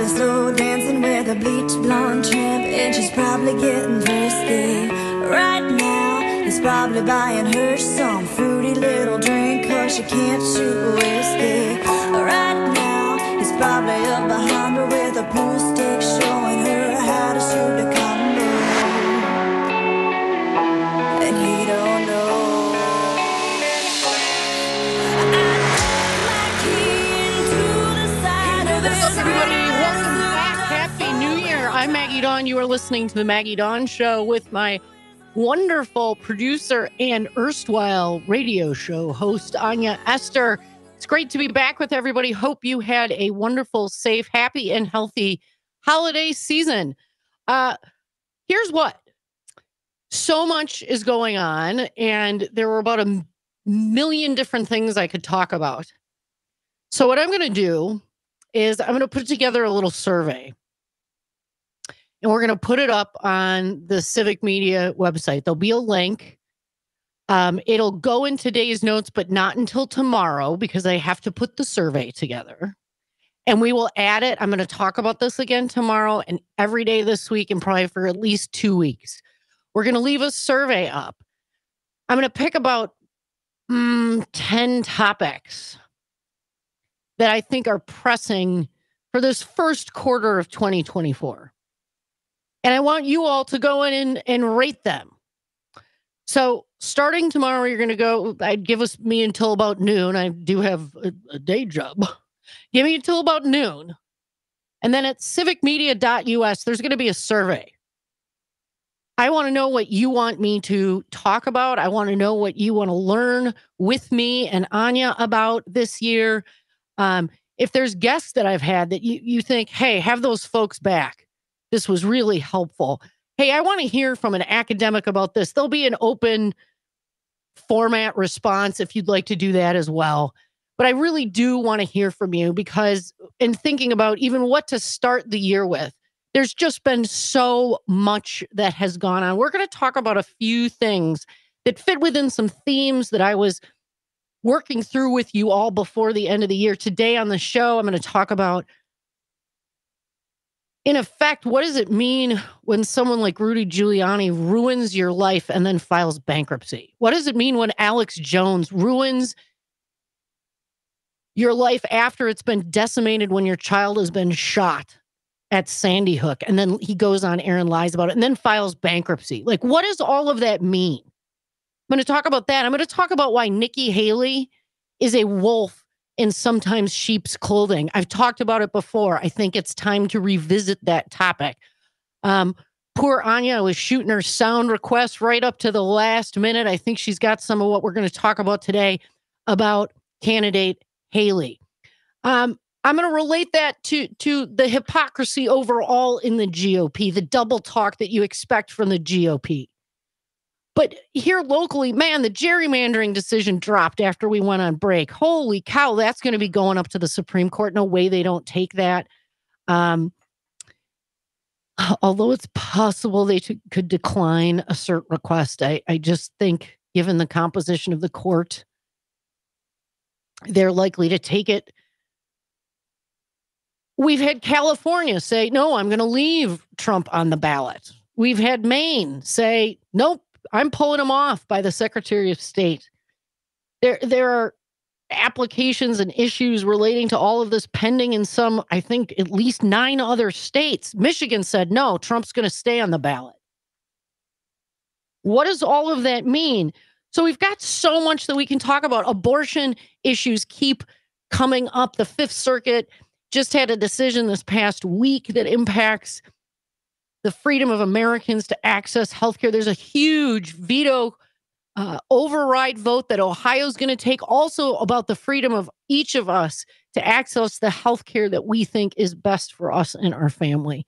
slow dancing with a bleach blonde tramp, and she's probably getting thirsty. Right now, he's probably buying her some fruity little drink, 'cause she can't shoot whiskey. Right now, he's probably up behind her with a pool stick, showing her how to shoot a combo. And he don't know. Everybody, welcome back. Happy New Year. I'm Maggie Dawn. You are listening to The Maggie Dawn Show with my wonderful producer and erstwhile radio show host, Anya Esther. It's great to be back with everybody. Hope you had a wonderful, safe, happy, and healthy holiday season. Here's what. So much is going on, and there were about a million different things I could talk about. So what I'm going to do is I'm going to put together a little survey, and we're going to put it up on the Civic Media website. There'll be a link. It'll go in today's notes, but not until tomorrow, because I have to put the survey together, and we will add it. I'm going to talk about this again tomorrow and every day this week, and probably for at least 2 weeks. We're going to leave a survey up. I'm going to pick about 10 topics that I think are pressing for this first quarter of 2024. And I want you all to go in and rate them. So starting tomorrow, you're going to go, I'd give me until about noon. I do have a day job. Give me until about noon. And then at civicmedia.us, there's going to be a survey. I want to know what you want me to talk about. I want to know what you want to learn with me and Anya about this year. If there's guests that I've had that you think, hey, have those folks back. This was really helpful. Hey, I want to hear from an academic about this. There'll be an open format response if you'd like to do that as well. But I really do want to hear from you, because in thinking about even what to start the year with, there's just been so much that has gone on. We're going to talk about a few things that fit within some themes that I was working through with you all before the end of the year. Today on the show, I'm going to talk about, in effect, what does it mean when someone like Rudy Giuliani ruins your life and then files bankruptcy? What does it mean when Alex Jones ruins your life after it's been decimated, when your child has been shot at Sandy Hook, and then he goes on air and lies about it and then files bankruptcy? Like, what does all of that mean? I'm going to talk about that. I'm going to talk about why Nikki Haley is a wolf in sometimes sheep's clothing. I've talked about it before. I think it's time to revisit that topic. Poor Anya was shooting her sound requests right up to the last minute. I think she's got some of what we're going to talk about today about candidate Haley. I'm going to relate that to the hypocrisy overall in the GOP, the double talk that you expect from the GOP. But here locally, man, the gerrymandering decision dropped after we went on break. Holy cow, that's going to be going up to the Supreme Court. No way they don't take that. Although it's possible they could decline a cert request. I just think, given the composition of the court, they're likely to take it. We've had California say, no, I'm going to leave Trump on the ballot. We've had Maine say, nope, I'm pulling him off by the Secretary of State. There are applications and issues relating to all of this pending in some, I think, at least 9 other states. Michigan said, no, Trump's going to stay on the ballot. What does all of that mean? So we've got so much that we can talk about. Abortion issues keep coming up. The Fifth Circuit just had a decision this past week that impacts the freedom of Americans to access healthcare. There's a huge veto override vote that Ohio's going to take, also about the freedom of each of us to access the healthcare that we think is best for us and our family.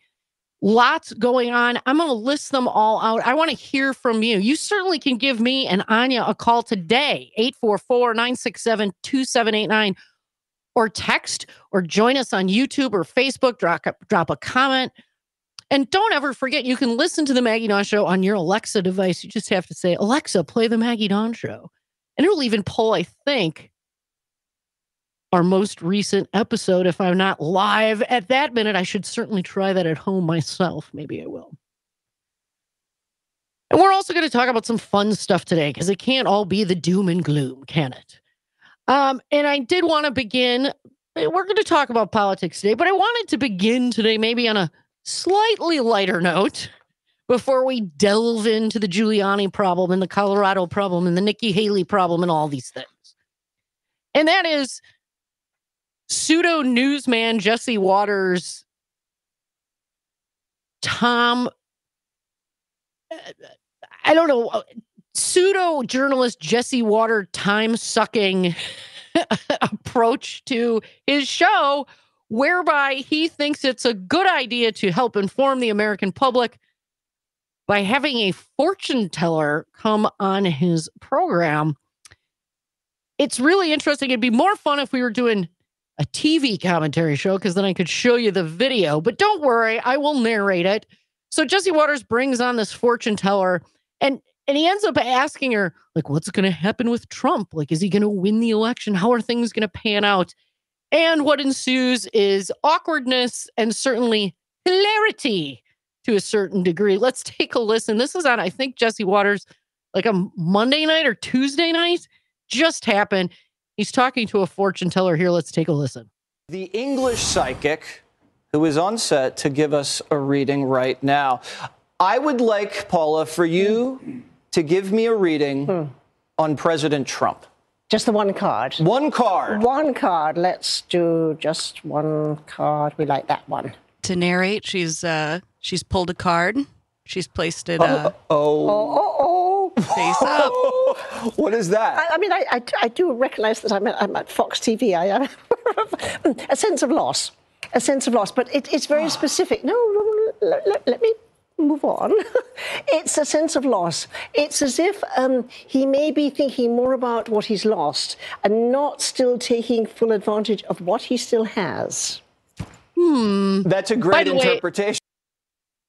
Lots going on. I'm going to list them all out. I want to hear from you. You certainly can give me and Anya a call today, 844-967-2789, or text, or join us on YouTube or Facebook. Drop a comment. And don't ever forget, you can listen to The Maggie Dawn Show on your Alexa device. You just have to say, Alexa, play The Maggie Dawn Show. And it'll even pull, I think, our most recent episode. If I'm not live at that minute, I should certainly try that at home myself. Maybe I will. And we're also going to talk about some fun stuff today because it can't all be the doom and gloom, can it? And I did want to begin. We're going to talk about politics today, but I wanted to begin today maybe on a slightly lighter note before we delve into the Giuliani problem and the Colorado problem and the Nikki Haley problem and all these things. And that is pseudo newsman Jesse Waters, pseudo journalist Jesse Water time sucking approach to his show, whereby he thinks it's a good idea to help inform the American public by having a fortune teller come on his program. It's really interesting. It'd be more fun if we were doing a TV commentary show, because then I could show you the video. But don't worry, I will narrate it. So Jesse Waters brings on this fortune teller, and he ends up asking her, like, what's going to happen with Trump? Like, is he going to win the election? How are things going to pan out? And what ensues is awkwardness and certainly hilarity to a certain degree. Let's take a listen. This is on, I think, Jesse Waters, like a Monday night or Tuesday night. Just happened. He's talking to a fortune teller here. Let's take a listen. The English psychic who is on set to give us a reading right now. I would like, Paula, for you to give me a reading on President Trump. Just the one card? One card. One card. Let's do just one card. We like that one. To narrate, she's pulled a card. She's placed it face up. What is that? I mean, I do recognize that I'm at Fox TV. I am a sense of loss. A sense of loss. But it's very specific. No, let me move on. It's a sense of loss. It's as if he may be thinking more about what he's lost and not still taking full advantage of what he still has. That's a great interpretation.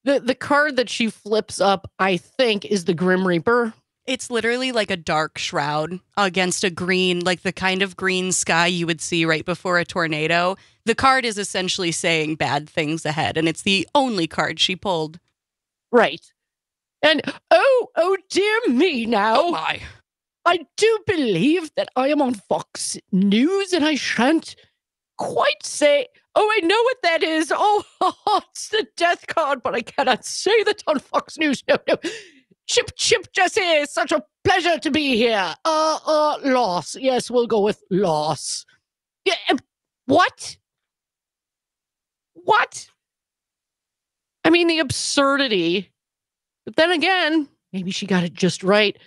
The card that she flips up, I think, is the Grim Reaper. It's literally like a dark shroud against a green, like the kind of green sky you would see right before a tornado. The card is essentially saying bad things ahead, and it's the only card she pulled. Right. And, oh dear me now. Oh, my. I do believe that I am on Fox News, and I shan't quite say, I know what that is. Oh, it's the death card, but I cannot say that on Fox News. No. Chip, Jesse, such a pleasure to be here. Loss. Yes, we'll go with loss. Yeah, what? What? I mean, the absurdity. But then again, maybe she got it just right.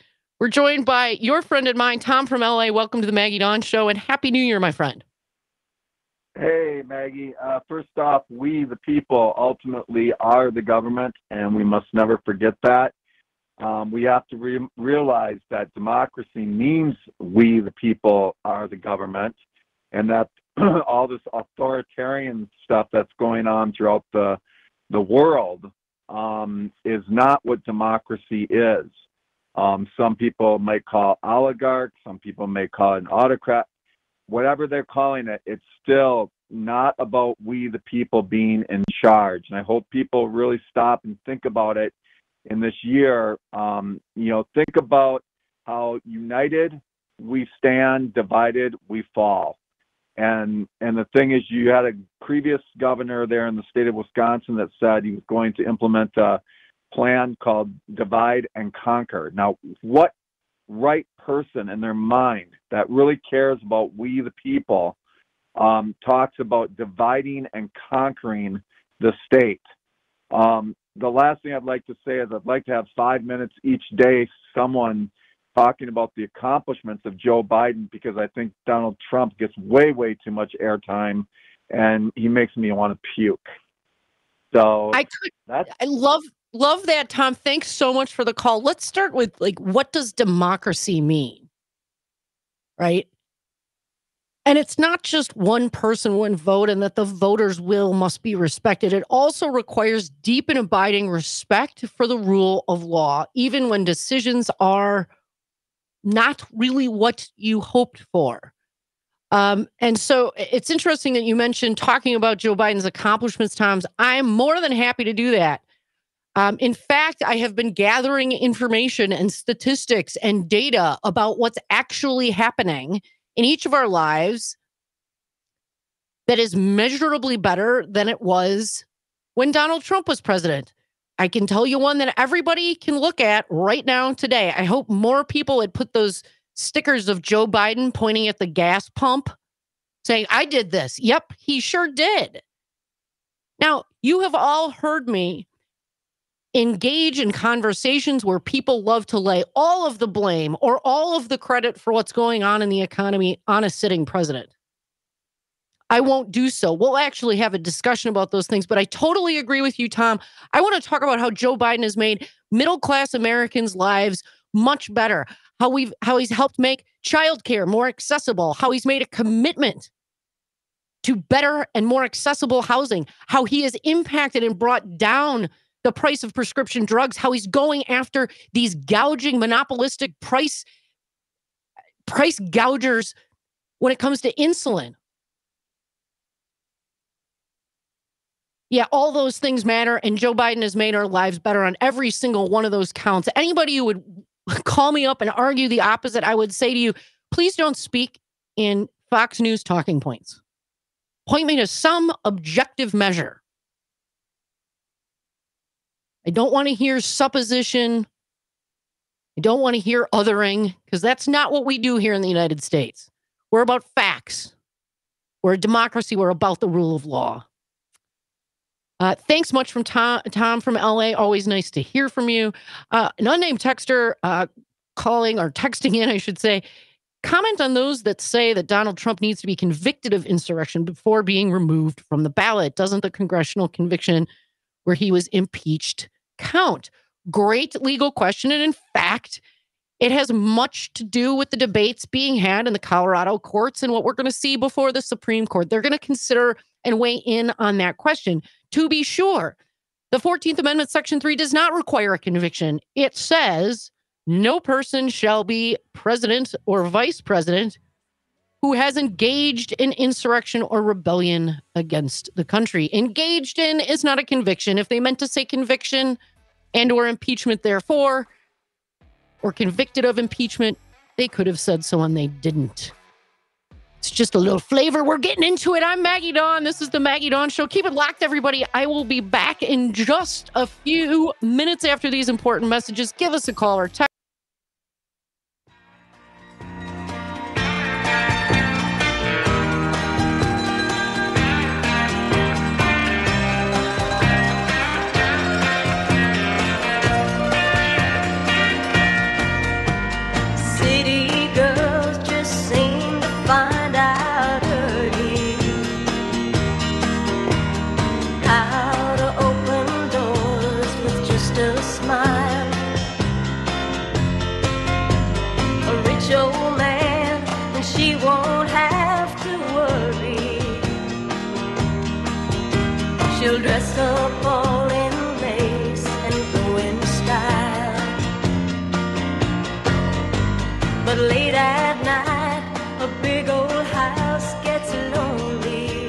We're joined by your friend and mine, Tom from LA. Welcome to the Maggie Dawn Show, and Happy New Year, my friend. Hey, Maggie. First off, we, the people, ultimately are the government, and we must never forget that. We have to realize that democracy means we, the people, are the government, and that all this authoritarian stuff that's going on throughout the world is not what democracy is. Some people might call oligarchs, some people may call it an autocrat. Whatever they're calling it, it's still not about we, the people, being in charge. And I hope people really stop and think about it in this year. Think about how united we stand, divided we fall. And the thing is, you had a previous governor there in the state of Wisconsin that said he was going to implement a plan called Divide and Conquer. Now, what right person in their mind that really cares about we, the people, talks about dividing and conquering the state? The last thing I'd like to say is I'd like to have 5 minutes each day, someone talking about the accomplishments of Joe Biden, because I think Donald Trump gets way, way too much airtime, and he makes me want to puke. So I love that, Tom. Thanks so much for the call. Let's start with, what does democracy mean? Right? And it's not just one person, one vote, and that the voters' will must be respected. It also requires deep and abiding respect for the rule of law, even when decisions are not really what you hoped for. And so it's interesting that you mentioned talking about Joe Biden's accomplishments, Tom. I'm more than happy to do that. In fact, I have been gathering information and statistics and data about what's actually happening in each of our lives that is measurably better than it was when Donald Trump was president. I can tell you one that everybody can look at right now today. I hope more people had put those stickers of Joe Biden pointing at the gas pump saying, I did this. Yep, he sure did. Now, you have all heard me engage in conversations where people love to lay all of the blame or all of the credit for what's going on in the economy on a sitting president. I won't do so. We'll actually have a discussion about those things, but I totally agree with you, Tom. I want to talk about how Joe Biden has made middle-class Americans' lives much better, how he's helped make childcare more accessible, how he's made a commitment to better and more accessible housing, how he has impacted and brought down the price of prescription drugs, how he's going after these gouging, monopolistic price gougers when it comes to insulin. Yeah, all those things matter, and Joe Biden has made our lives better on every single one of those counts. Anybody who would call me up and argue the opposite, I would say to you, please don't speak in Fox News talking points. Point me to some objective measure. I don't want to hear supposition. I don't want to hear othering, because that's not what we do here in the United States. We're about facts. We're a democracy. We're about the rule of law. Thanks much from Tom from LA. Always nice to hear from you. An unnamed texter calling or texting in, I should say. Comment on those that say that Donald Trump needs to be convicted of insurrection before being removed from the ballot. Doesn't the congressional conviction where he was impeached count? Great legal question. And in fact, it has much to do with the debates being had in the Colorado courts and what we're going to see before the Supreme Court. They're going to consider and weigh in on that question. To be sure, the 14th Amendment, Section 3 does not require a conviction. It says no person shall be president or vice president who has engaged in insurrection or rebellion against the country. Engaged in is not a conviction. If they meant to say conviction and or impeachment, therefore, or convicted of impeachment, they could have said so and they didn't. It's just a little flavor. We're getting into it. I'm Maggie Dawn. This is the Maggie Dawn Show. Keep it locked, everybody. I will be back in just a few minutes after these important messages. Give us a call or text. She'll dress up all in lace and go in style. But late at night, a big old house gets lonely.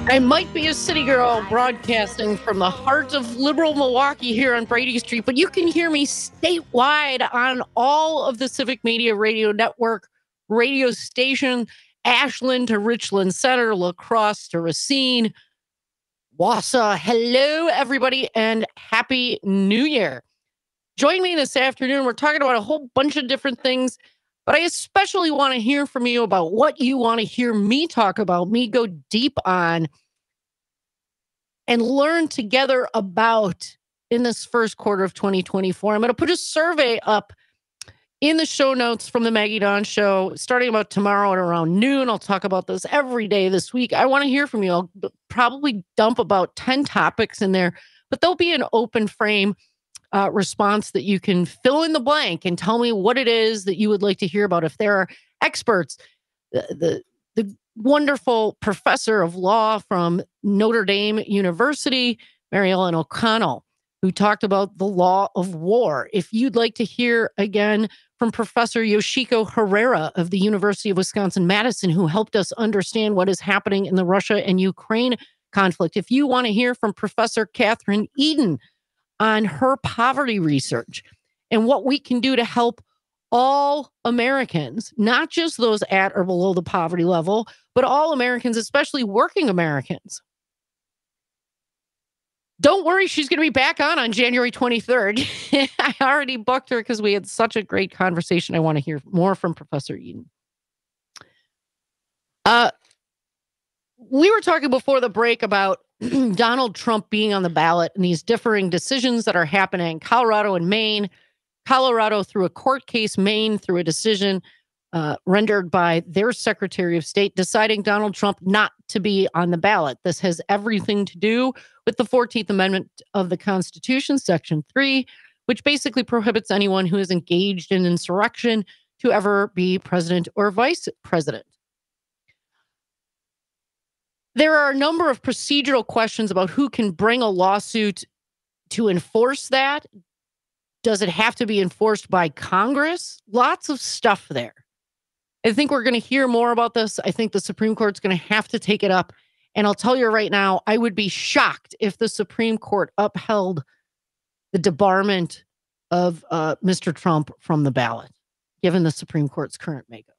I might be a city girl broadcasting from the heart of liberal Milwaukee here on Brady Street, but you can hear me statewide on all of the Civic Media Radio Network radio station, Ashland to Richland Center, La Crosse to Racine, Wausau. Hello, everybody, and Happy New Year. Join me this afternoon. We're talking about a whole bunch of different things, but I especially want to hear from you about what you want to hear me talk about, me go deep on, and learn together about in this first quarter of 2024. I'm going to put a survey up in the show notes from the Maggie Dawn Show, starting about tomorrow at around noon. I'll talk about this every day this week. I want to hear from you. I'll probably dump about 10 topics in there, but there'll be an open frame response that you can fill in the blank and tell me what it is that you would like to hear about. If there are experts, the wonderful professor of law from Notre Dame University, Mary Ellen O'Connell, who talked about the law of war. If you'd like to hear again from Professor Yoshiko Herrera of the University of Wisconsin-Madison, who helped us understand what is happening in the Russia and Ukraine conflict. If you want to hear from Professor Catherine Eden on her poverty research and what we can do to help all Americans, not just those at or below the poverty level, but all Americans, especially working Americans. Don't worry, she's going to be back on January 23rd. I already booked her because we had such a great conversation. I want to hear more from Professor Eden. We were talking before the break about Donald Trump being on the ballot and these differing decisions that are happening. Colorado and Maine. Colorado through a court case, Maine through a decision rendered by their Secretary of State deciding Donald Trump not to be on the ballot. This has everything to do with the 14th Amendment of the Constitution, Section 3, which basically prohibits anyone who is engaged in insurrection to ever be president or vice president. There are a number of procedural questions about who can bring a lawsuit to enforce that. Does it have to be enforced by Congress? Lots of stuff there. I think we're going to hear more about this. I think the Supreme Court's going to have to take it up. And I'll tell you right now, I would be shocked if the Supreme Court upheld the debarment of Mr. Trump from the ballot, given the Supreme Court's current makeup.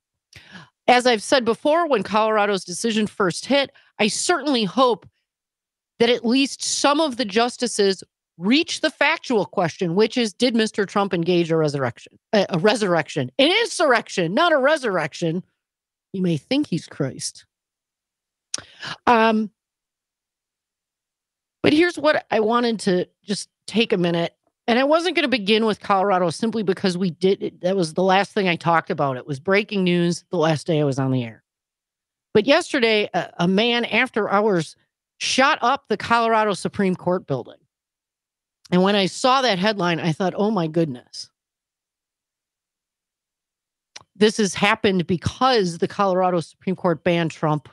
As I've said before, when Colorado's decision first hit, I certainly hope that at least some of the justices reach the factual question, which is, did Mr. Trump engage a resurrection, an insurrection, not a resurrection? You may think he's Christ. But here's what I wanted to just take a minute. And I wasn't going to begin with Colorado simply because that was the last thing I talked about. It was breaking news the last day I was on the air. But yesterday, a man after hours shot up the Colorado Supreme Court building. And when I saw that headline, I thought, oh my goodness. This has happened because the Colorado Supreme Court banned Trump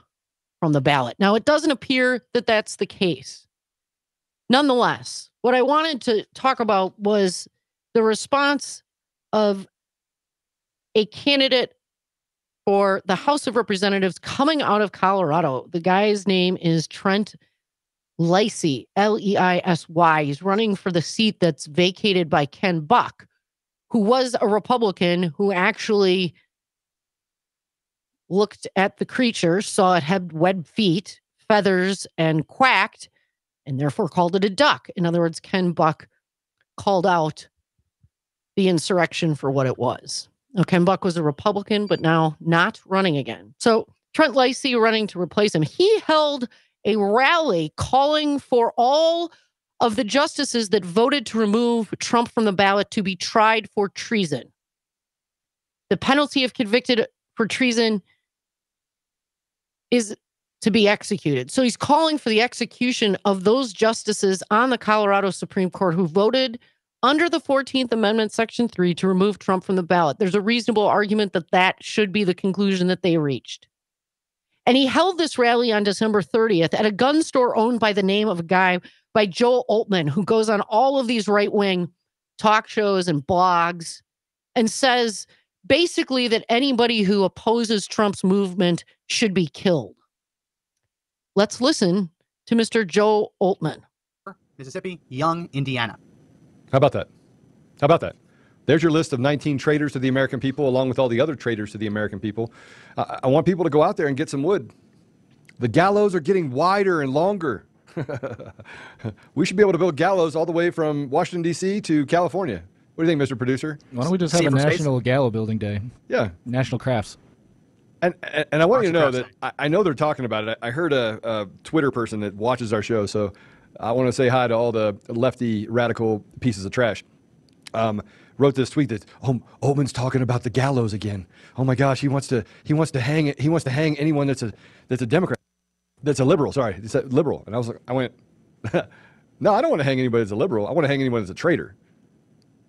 from the ballot. Now, it doesn't appear that that's the case. Nonetheless, what I wanted to talk about was the response of a candidate for the House of Representatives coming out of Colorado. The guy's name is Trent Leisy, Leisy. He's running for the seat that's vacated by Ken Buck, who was a Republican who actually looked at the creature, saw it had webbed feet, feathers, and quacked, and therefore called it a duck. In other words, Ken Buck called out the insurrection for what it was. Now, Ken Buck was a Republican, but now not running again. So Trent Leisy running to replace him. He held a rally calling for all of the justices that voted to remove Trump from the ballot to be tried for treason. The penalty if convicted for treason is to be executed. So he's calling for the execution of those justices on the Colorado Supreme Court who voted under the 14th Amendment, Section 3, to remove Trump from the ballot. There's a reasonable argument that that should be the conclusion that they reached. And he held this rally on December 30th at a gun store owned by the name of a guy by Joe Altman, who goes on all of these right-wing talk shows and blogs and says basically that anybody who opposes Trump's movement should be killed. Let's listen to Mr. Joe Altman. Mississippi, Young, Indiana. How about that? How about that? There's your list of 19 traitors to the American people, along with all the other traitors to the American people. I want people to go out there and get some wood. The gallows are getting wider and longer. We should be able to build gallows all the way from Washington, D.C. to California. What do you think, Mr. Producer? Why don't we just have a National Gallows Building Day? Yeah. National Crafts. And I want you to know that I know they're talking about it. I heard a Twitter person that watches our show, so I want to say hi to all the lefty radical pieces of trash. Wrote this tweet that Altman's talking about the gallows again. Oh my gosh, he wants to hang anyone that's a Democrat, that's a liberal. Sorry, it's a liberal. And I went, no, I don't want to hang anybody that's a liberal. I want to hang anyone that's a traitor.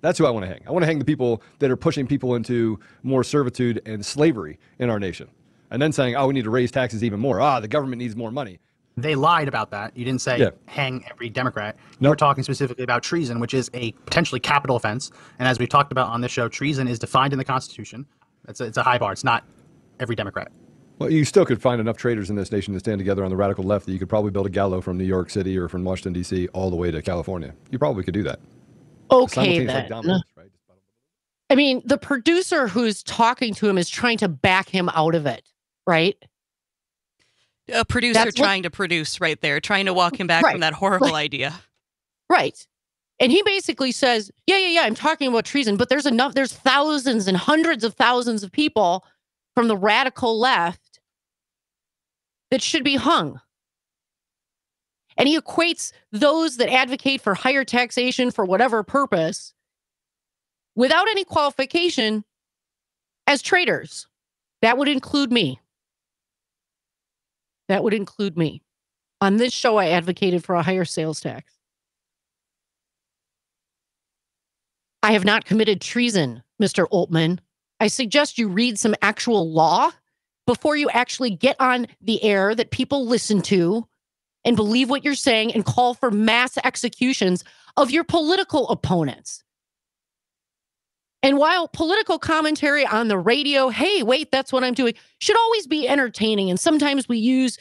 That's who I want to hang. I want to hang the people that are pushing people into more servitude and slavery in our nation, and then saying, oh, we need to raise taxes even more. The government needs more money. They lied about that. You didn't say hang every Democrat. You were talking specifically about treason, which is a potentially capital offense. And as we've talked about on this show, treason is defined in the Constitution. It's a high bar. It's not every Democrat. Well, you still could find enough traitors in this nation to stand together on the radical left that you could probably build a gallows from New York City or from Washington, D.C. all the way to California. You probably could do that. Okay, then. Right? I mean, the producer who's talking to him is trying to back him out of it, right? A producer trying to produce right there, trying to walk him back from that horrible idea. Right. And he basically says, yeah, I'm talking about treason, but there's thousands and hundreds of thousands of people from the radical left that should be hung. And he equates those that advocate for higher taxation for whatever purpose without any qualification as traitors. That would include me. That would include me. On this show, I advocated for a higher sales tax. I have not committed treason, Mr. Oltmann. I suggest you read some actual law before you actually get on the air that people listen to and believe what you're saying and call for mass executions of your political opponents. And while political commentary on the radio, hey, wait, that's what I'm doing, should always be entertaining. And sometimes we use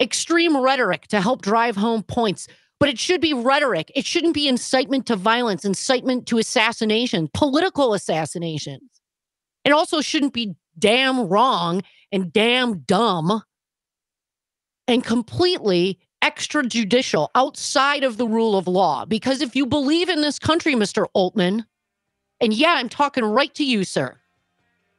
extreme rhetoric to help drive home points. But it should be rhetoric. It shouldn't be incitement to violence, incitement to assassination, political assassinations. It also shouldn't be damn wrong and damn dumb and completely extrajudicial, outside of the rule of law. Because if you believe in this country, Mr. Oltmann, and yeah, I'm talking right to you, sir,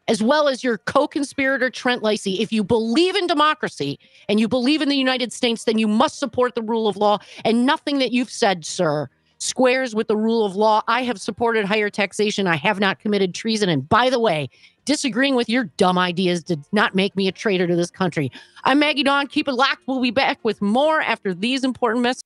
as well as your co-conspirator, Trent Lacey, if you believe in democracy and you believe in the United States, then you must support the rule of law. And nothing that you've said, sir, squares with the rule of law. I have supported higher taxation. I have not committed treason. And by the way, disagreeing with your dumb ideas did not make me a traitor to this country. I'm Maggie Dawn. Keep it locked. We'll be back with more after these important messages.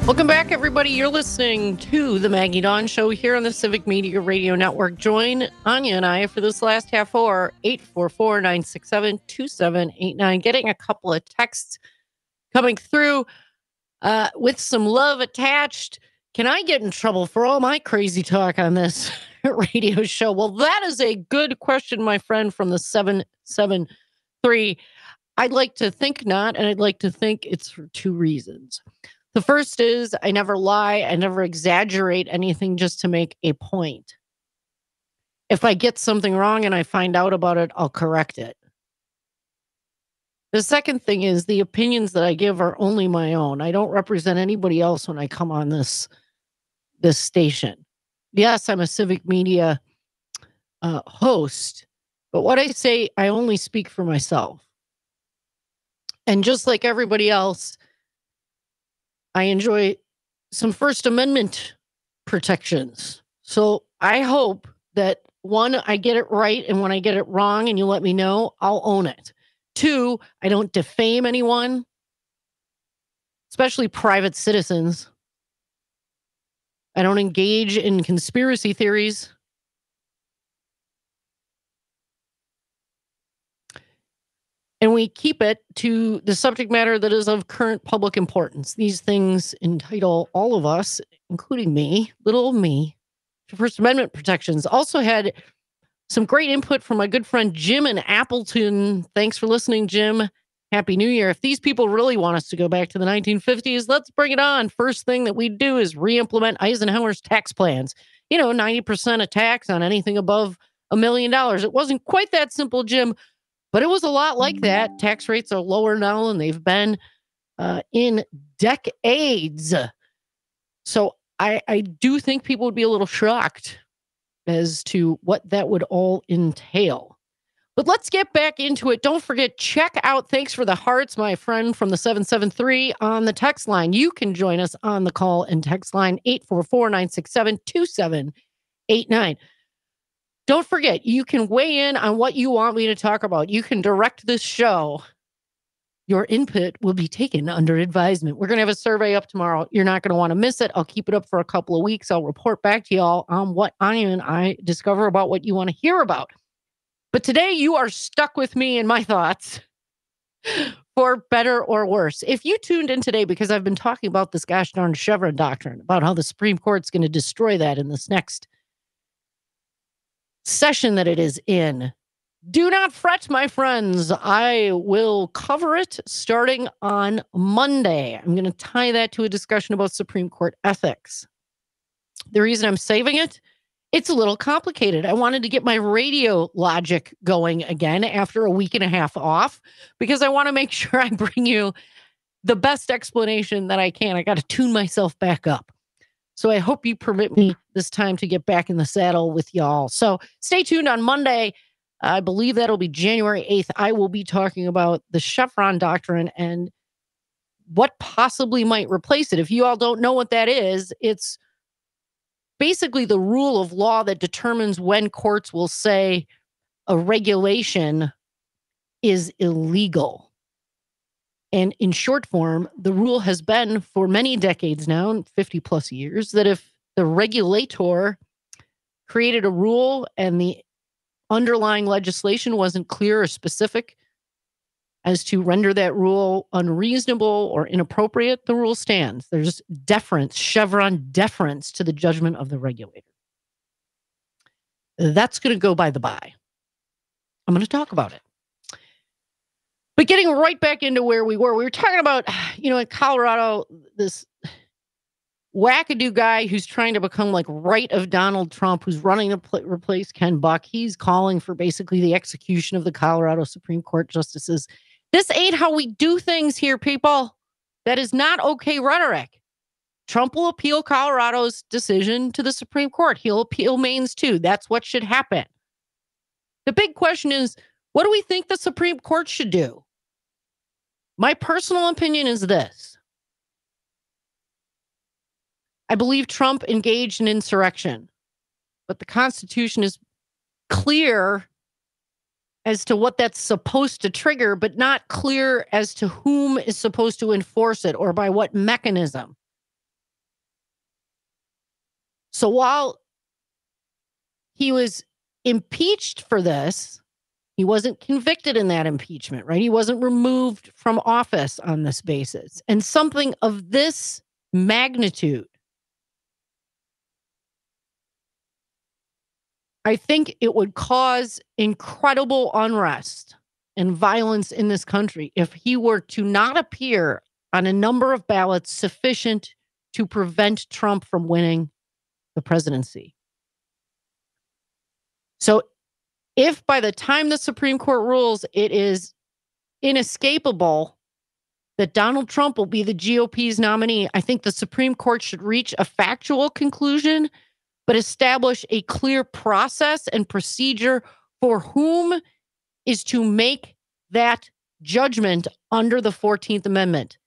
Welcome back, everybody. You're listening to The Maggie Dawn Show here on the Civic Media Radio Network. Join Anya and I for this last half hour, 844-967-2789. Getting a couple of texts coming through with some love attached. Can I get in trouble for all my crazy talk on this radio show? Well, that is a good question, my friend, from the 773. I'd like to think not, and I'd like to think it's for two reasons. The first is I never lie. I never exaggerate anything just to make a point. If I get something wrong and I find out about it, I'll correct it. The second thing is the opinions that I give are only my own. I don't represent anybody else when I come on this station. Yes, I'm a civic media host, but what I say, I only speak for myself. And just like everybody else, I enjoy some First Amendment protections. So I hope that, one, I get it right, and when I get it wrong and you let me know, I'll own it. Two, I don't defame anyone, especially private citizens. I don't engage in conspiracy theories. And we keep it to the subject matter that is of current public importance. These things entitle all of us, including me, little old me, to First Amendment protections. Also had some great input from my good friend Jim in Appleton. Thanks for listening, Jim. Happy New Year. If these people really want us to go back to the 1950s, let's bring it on. First thing that we do is re-implement Eisenhower's tax plans. 90% of tax on anything above $1 million. It wasn't quite that simple, Jim, but it was a lot like that. Tax rates are lower now than they've been in decades. So I do think people would be a little shocked as to what that would all entail. But let's get back into it. Don't forget, check out Thanks for the Hearts, my friend from the 773 on the text line. You can join us on the call and text line 844-967-2789. Don't forget, you can weigh in on what you want me to talk about. You can direct this show. Your input will be taken under advisement. We're going to have a survey up tomorrow. You're not going to want to miss it. I'll keep it up for a couple of weeks. I'll report back to y'all on what I discover about what you want to hear about. But today you are stuck with me and my thoughts for better or worse. If you tuned in today because I've been talking about this gosh darn Chevron doctrine, about how the Supreme Court's going to destroy that in this next session that it is in, do not fret, my friends. I will cover it starting on Monday. I'm going to tie that to a discussion about Supreme Court ethics. The reason I'm saving it, it's a little complicated. I wanted to get my radio logic going again after a week and a half off because I want to make sure I bring you the best explanation that I can. I got to tune myself back up. So I hope you permit me this time to get back in the saddle with y'all. So stay tuned on Monday. I believe that'll be January 8th. I will be talking about the Chevron doctrine and what possibly might replace it. If you all don't know what that is, it's basically the rule of law that determines when courts will say a regulation is illegal. And in short form, the rule has been for many decades now, 50 plus years, that if the regulator created a rule and the underlying legislation wasn't clear or specific as to render that rule unreasonable or inappropriate, the rule stands. There's deference, Chevron deference to the judgment of the regulator. That's going to go by the by. I'm going to talk about it. But getting right back into where we were talking about, in Colorado, this wackadoo guy who's trying to become like right of Donald Trump, who's running to replace Ken Buck. He's calling for basically the execution of the Colorado Supreme Court justices. This ain't how we do things here, people. That is not okay rhetoric. Trump will appeal Colorado's decision to the Supreme Court. He'll appeal Maine's too. That's what should happen. The big question is, what do we think the Supreme Court should do? My personal opinion is this. I believe Trump engaged in insurrection, but the Constitution is clear as to what that's supposed to trigger, but not clear as to whom is supposed to enforce it or by what mechanism. So while he was impeached for this, he wasn't convicted in that impeachment, right? He wasn't removed from office on this basis. And something of this magnitude, I think it would cause incredible unrest and violence in this country if he were to not appear on a number of ballots sufficient to prevent Trump from winning the presidency. So if by the time the Supreme Court rules, it is inescapable that Donald Trump will be the GOP's nominee, I think the Supreme Court should reach a factual conclusion, but establish a clear process and procedure for whom is to make that judgment under the 14th Amendment.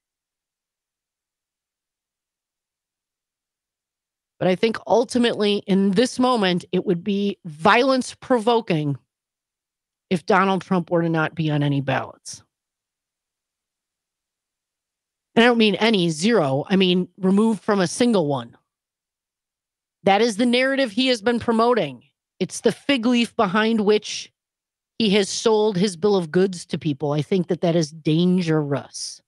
But I think ultimately in this moment, it would be violence provoking if Donald Trump were to not be on any ballots. And I don't mean any, zero. I mean removed from a single one. That is the narrative he has been promoting. It's the fig leaf behind which he has sold his bill of goods to people. I think that is dangerous.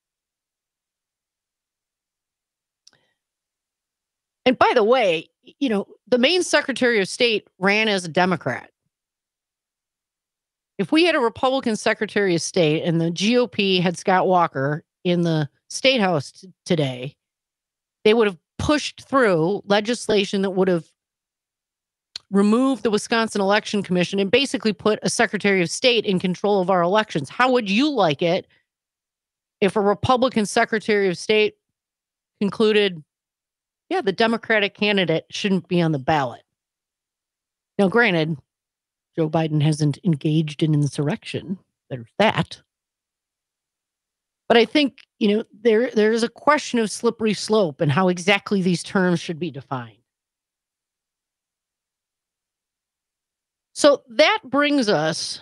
And by the way, the Maine Secretary of State ran as a Democrat. If we had a Republican Secretary of State and the GOP had Scott Walker in the State House today, they would have pushed through legislation that would have removed the Wisconsin Election Commission and basically put a Secretary of State in control of our elections. How would you like it if a Republican Secretary of State concluded, yeah, the Democratic candidate shouldn't be on the ballot? Now, granted, Joe Biden hasn't engaged in insurrection. There's that. But I think, there is a question of slippery slope and how exactly these terms should be defined. So that brings us,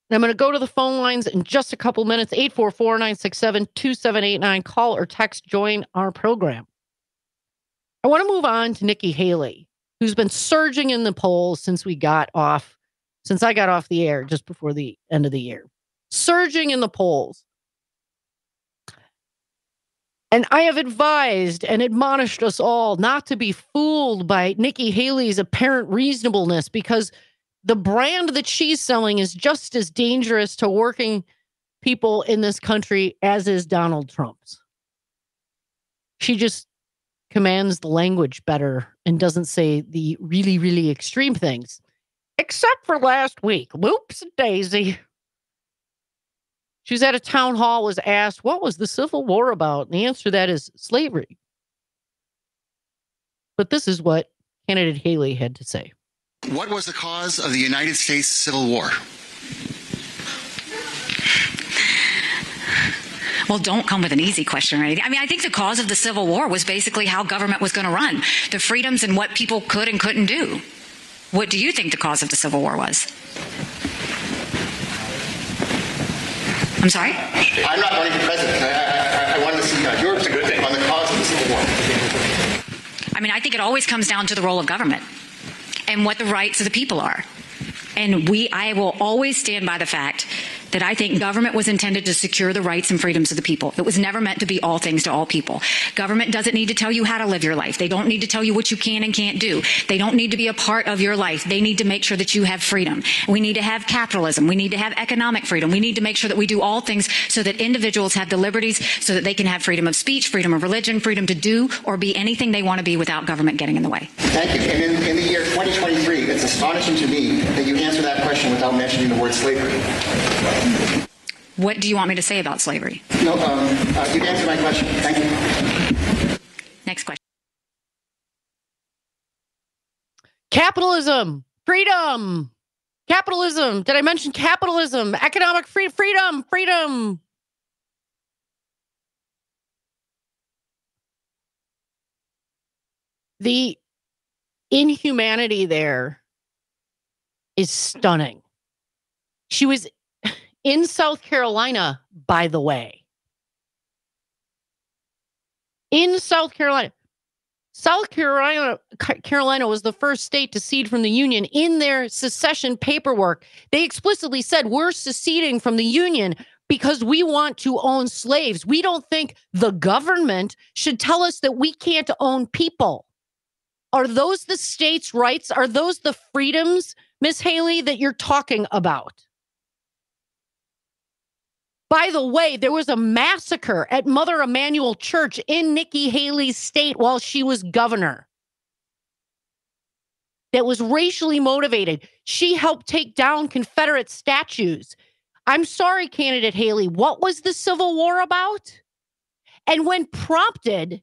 and I'm going to go to the phone lines in just a couple minutes, 844-967-2789. Call or text, join our program. I want to move on to Nikki Haley, who's been surging in the polls since I got off the air just before the end of the year. Surging in the polls. And I have advised and admonished us all not to be fooled by Nikki Haley's apparent reasonableness, because the brand that she's selling is just as dangerous to working people in this country as is Donald Trump's. She just commands the language better and doesn't say the really, really extreme things. Except for last week. Whoops, daisy. She was at a town hall, was asked, what was the Civil War about? And the answer to that is slavery. But this is what candidate Haley had to say. What was the cause of the United States Civil War? Well, don't come with an easy question or anything. I mean, I think the cause of the Civil War was basically how government was going to run, the freedoms and what people could and couldn't do. What do you think the cause of the Civil War was? I'm sorry? I'm not running for president. I wanted to see yours on the cause of the Civil War. I mean, I think it always comes down to the role of government and what the rights of the people are. And I will always stand by the fact that I think government was intended to secure the rights and freedoms of the people. It was never meant to be all things to all people. Government doesn't need to tell you how to live your life. They don't need to tell you what you can and can't do. They don't need to be a part of your life. They need to make sure that you have freedom. We need to have capitalism. We need to have economic freedom. We need to make sure that we do all things so that individuals have the liberties so that they can have freedom of speech, freedom of religion, freedom to do or be anything they want to be without government getting in the way. Thank you. And in the year 2023, it's astonishing to me that you answer that question without mentioning the word slavery. What do you want me to say about slavery? No, you answered my question. Thank you. Next question. Capitalism, freedom, capitalism. Did I mention capitalism? Economic freedom. The inhumanity there is stunning. She was in South Carolina, by the way. In South Carolina. South Carolina was the first state to secede from the Union. In their secession paperwork, they explicitly said, we're seceding from the Union because we want to own slaves. We don't think the government should tell us that we can't own people. Are those the states' rights? Are those the freedoms, Miss Haley, that you're talking about? By the way, there was a massacre at Mother Emanuel Church in Nikki Haley's state while she was governor. That was racially motivated. She helped take down Confederate statues. I'm sorry, candidate Haley, what was the Civil War about? And when prompted,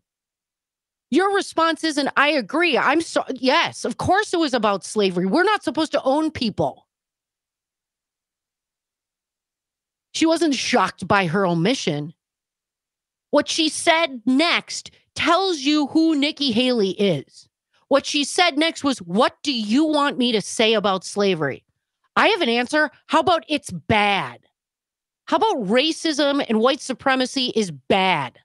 your response isn't, I agree. Yes, of course it was about slavery. We're not supposed to own people. She wasn't shocked by her omission. What she said next tells you who Nikki Haley is. What she said next was, what do you want me to say about slavery? I have an answer. How about it's bad? How about racism and white supremacy is bad?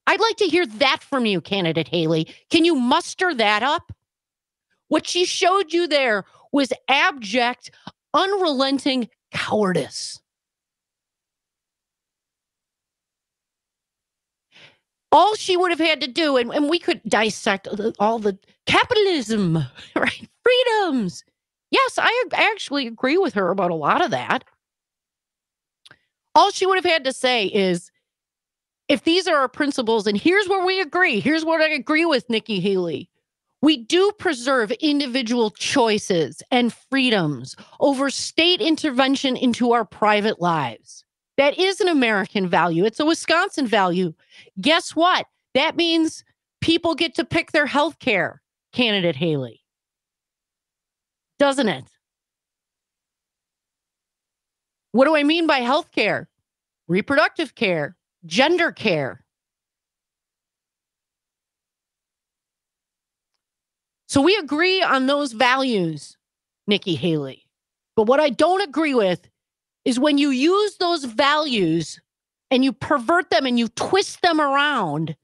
I'd like to hear that from you, candidate Haley. Can you muster that up? What she showed you there was abject, unrelenting cowardice. All she would have had to do, and we could dissect all the capitalism, right? Freedoms. Yes, I actually agree with her about a lot of that. All she would have had to say is, if these are our principles, and here's where we agree, here's what I agree with Nikki Haley. We do preserve individual choices and freedoms over state intervention into our private lives. That is an American value. It's a Wisconsin value. Guess what? That means people get to pick their health care, candidate Haley. doesn't it? What do I mean by health care? Reproductive care, gender care. So we agree on those values, Nikki Haley. But what I don't agree with is when you use those values and you pervert them and you twist them around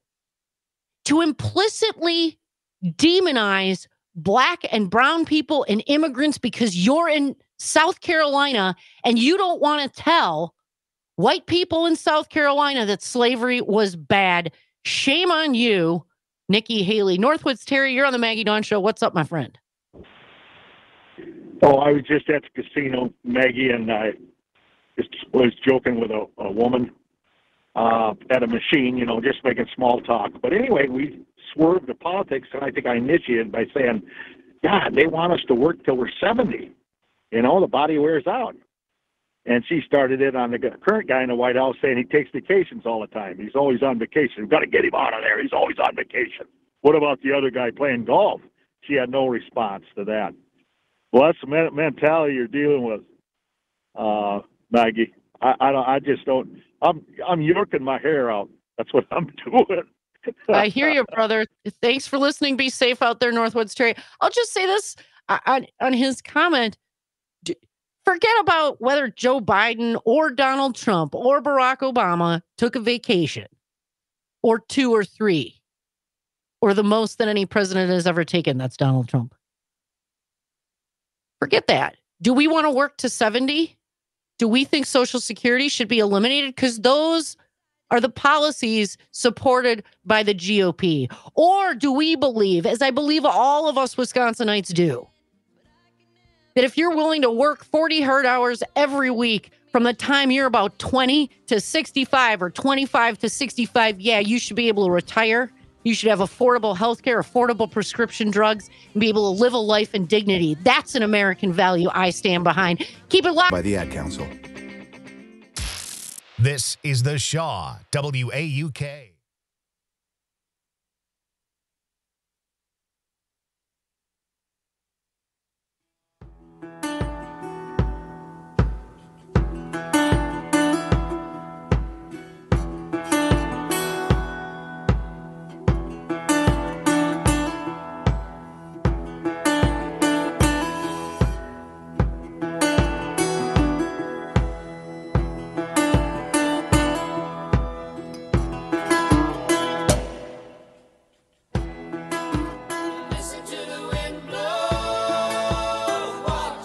to implicitly demonize Black and brown people and immigrants because you're in South Carolina and you don't want to tell white people in South Carolina that slavery was bad. Shame on you, Nikki Haley. Northwoods Terry, you're on the Maggie Dawn Show. What's up, my friend? Oh, I was just at the casino, Maggie, and I just was joking with a woman at a machine, just making small talk. But anyway, we swerved to politics, and I think I initiated by saying, God, they want us to work till we're 70. The body wears out. And she started it on the current guy in the White House saying he takes vacations all the time. He's always on vacation. We've got to get him out of there. He's always on vacation. What about the other guy playing golf? She had no response to that. Well, that's the mentality you're dealing with, Maggie. I just don't. I'm yorking my hair out. That's what I'm doing. I hear you, brother. Thanks for listening. Be safe out there, Northwoods Terry. I'll just say this on his comment. Forget about whether Joe Biden or Donald Trump or Barack Obama took a vacation or 2 or 3 or the most that any president has ever taken. That's Donald Trump. Forget that. Do we want to work to 70? Do we think Social Security should be eliminated? Because those are the policies supported by the GOP. Or do we believe, as I believe all of us Wisconsinites do, that if you're willing to work 40 hard hours every week from the time you're about 20 to 65 or 25 to 65, yeah, you should be able to retire. You should have affordable health care, affordable prescription drugs, and be able to live a life in dignity. That's an American value I stand behind. Keep it live. By the Ad Council. This is The Shaw, WAUK.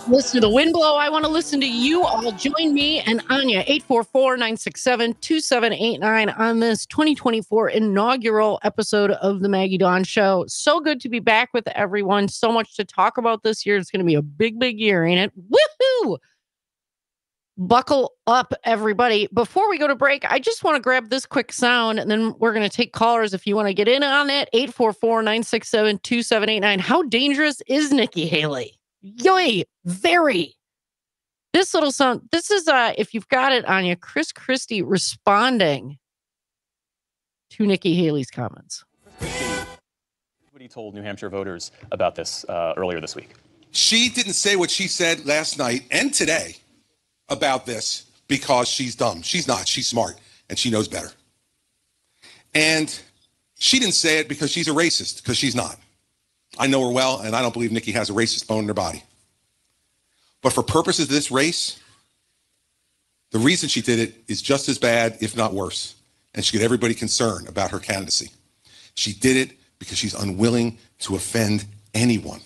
Listen to the wind blow. I want to listen to you all. Join me and Anya, 844-967-2789 on this 2024 inaugural episode of the Maggie Dawn Show. So good to be back with everyone. So much to talk about this year. It's going to be a big, big year, ain't it? Woohoo! Buckle up, everybody. Before we go to break, I just want to grab this quick sound, and then we're going to take callers if you want to get in on it. 844-967-2789. How dangerous is Nikki Haley? Yoy, very. This little sound, this is, if you've got it on you, Chris Christie responding to Nikki Haley's comments. What he told New Hampshire voters about this earlier this week. She didn't say what she said last night and today about this because she's dumb. She's not. She's smart, and she knows better. And she didn't say it because she's a racist, because she's not. I know her well, and I don't believe Nikki has a racist bone in her body. But for purposes of this race, the reason she did it is just as bad, if not worse, and should get everybody concerned about her candidacy. She did it because she's unwilling to offend anyone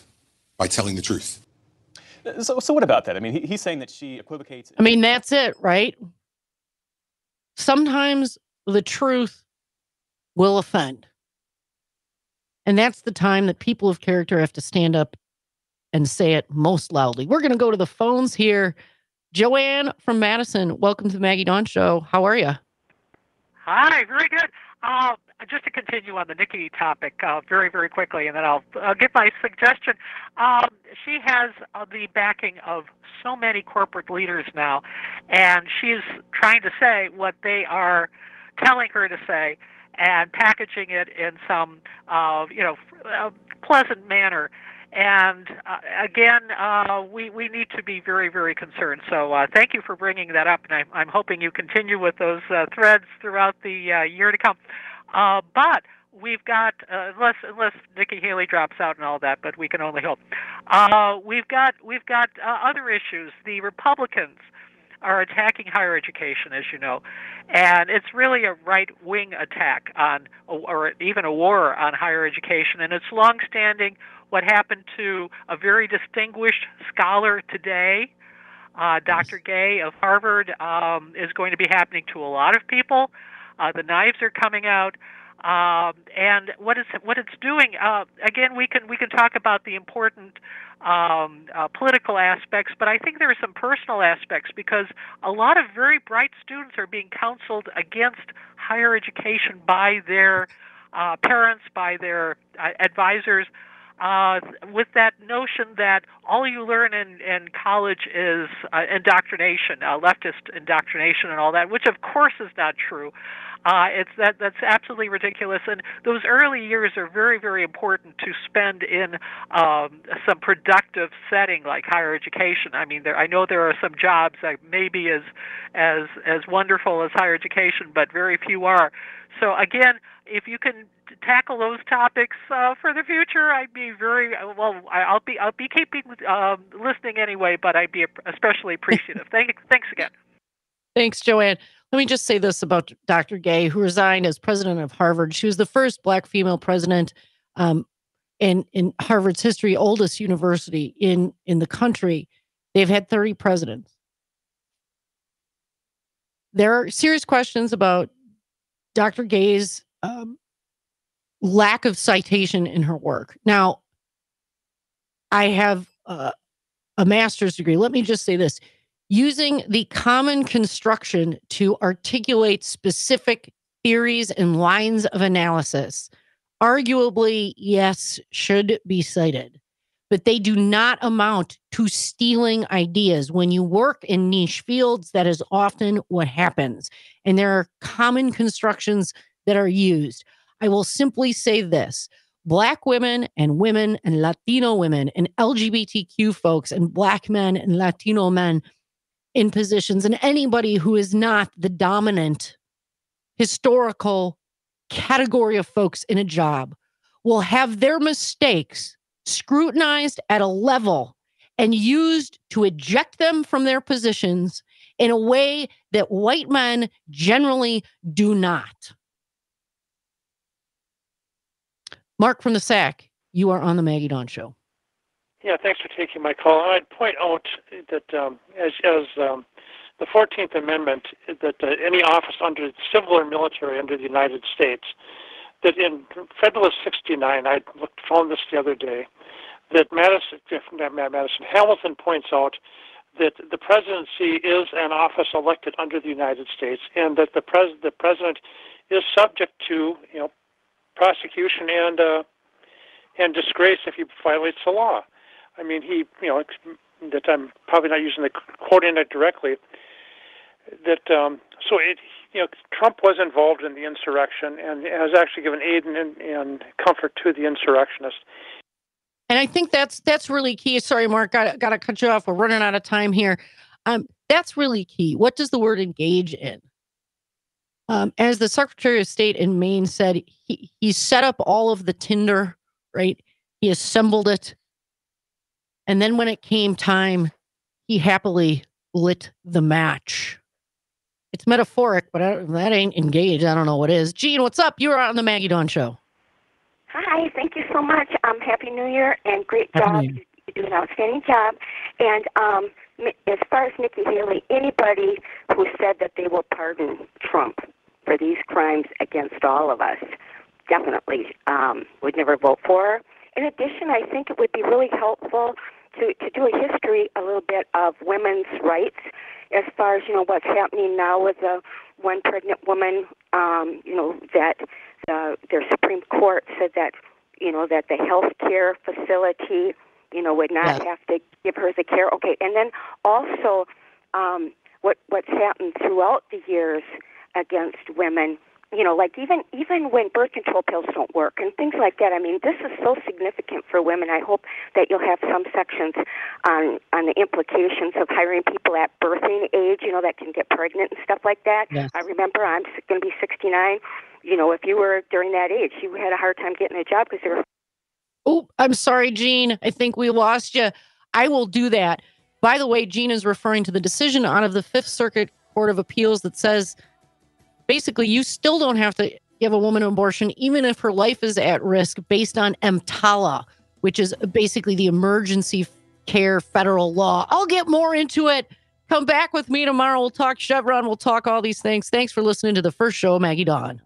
by telling the truth. So what about that? I mean, he's saying that she equivocates. I mean, that's it, right? Sometimes the truth will offend. And that's the time that people of character have to stand up and say it most loudly. We're going to go to the phones here. Joanne from Madison, welcome to the Maggie Dawn Show. How are you? Hi, very good. Just to continue on the Nikki topic very, very quickly, and then I'll give my suggestion. She has the backing of so many corporate leaders now, and she's trying to say what they are telling her to say and packaging it in some, pleasant manner. And again, we need to be very, very concerned. So thank you for bringing that up, and I'm hoping you continue with those threads throughout the year to come. But we've got, unless Nikki Haley drops out and all that, but we can only hope. We've got other issues. The Republicans are attacking higher education, as you know, and it's really a right-wing attack on, or even a war on higher education, and it's longstanding. What happened to a very distinguished scholar today, Dr. Gay of Harvard, is going to be happening to a lot of people. The knives are coming out. And what it's doing, again, we can talk about the important political aspects, but I think there are some personal aspects, because a lot of very bright students are being counseled against higher education by their parents, by their advisors, with that notion that all you learn in college is indoctrination, leftist indoctrination and all that, which of course is not true. That's absolutely ridiculous, and those early years are very, very important to spend in some productive setting like higher education. I mean, I know there are some jobs that may be as wonderful as higher education, but very few are. So again, if you can tackle those topics for the future, I'd be very well. I'll be keeping listening anyway, but I'd be especially appreciative. Thanks again. Thanks, Joanne. Let me just say this about Dr. Gay, who resigned as president of Harvard. She was the first Black female president in Harvard's history, oldest university in the country. They've had 30 presidents. There are serious questions about Dr. Gay's lack of citation in her work. Now, I have a master's degree. Let me just say this. Using the common construction to articulate specific theories and lines of analysis, arguably, yes, should be cited, but they do not amount to stealing ideas. When you work in niche fields, that is often what happens. And there are common constructions that are used. I will simply say this. Black women and Latino women and LGBTQ folks and Black men and Latino men in positions, and anybody who is not the dominant historical category of folks in a job will have their mistakes scrutinized at a level and used to eject them from their positions in a way that white men generally do not. Mark from the SAC, you are on the Maggie Dawn Show. Yeah, thanks for taking my call. I'd point out that as the 14th Amendment, that any office under civil or military under the United States, that in Federalist 69, I found this the other day, that Hamilton points out that the presidency is an office elected under the United States, and that the president is subject to prosecution and disgrace if he violates the law. I mean, that I'm probably not quoting it directly. That Trump was involved in the insurrection and has actually given aid and comfort to the insurrectionists. And I think that's really key. Sorry, Mark, got to cut you off. We're running out of time here. That's really key. What does the word engage in? As the Secretary of State in Maine said, he set up all of the tinder, right? He assembled it. And then when it came time, he happily lit the match. It's metaphoric, but that ain't engaged. I don't know what is. Gene, what's up? You're on the Maggie Dawn Show. Hi, thank you so much. Happy New Year and great job. You do an outstanding job. And as far as Nikki Haley, anybody who said that they will pardon Trump for these crimes against all of us definitely would never vote for her. In addition, I think it would be really helpful to do a history a little bit of women's rights as far as, what's happening now with the one pregnant woman, that their Supreme Court said that, that the health care facility, would not have to give her the care. Okay, and then also what's happened throughout the years against women, you know, like even when birth control pills don't work and things like that. I mean, this is so significant for women. I hope that you'll have some sections on the implications of hiring people at birthing age, you know, that can get pregnant and stuff like that. Yes. I remember I'm going to be 69. You know, if you were during that age, you had a hard time getting a job because they were. Oh, I'm sorry, Gene. I think we lost you. I will do that. By the way, Gene is referring to the decision out of the Fifth Circuit Court of Appeals that says basically you still don't have to give a woman an abortion, even if her life is at risk, based on EMTALA, which is basically the emergency care federal law. I'll get more into it. Come back with me tomorrow. We'll talk Chevron. We'll talk all these things. Thanks for listening to the first show, Maggie Dawn.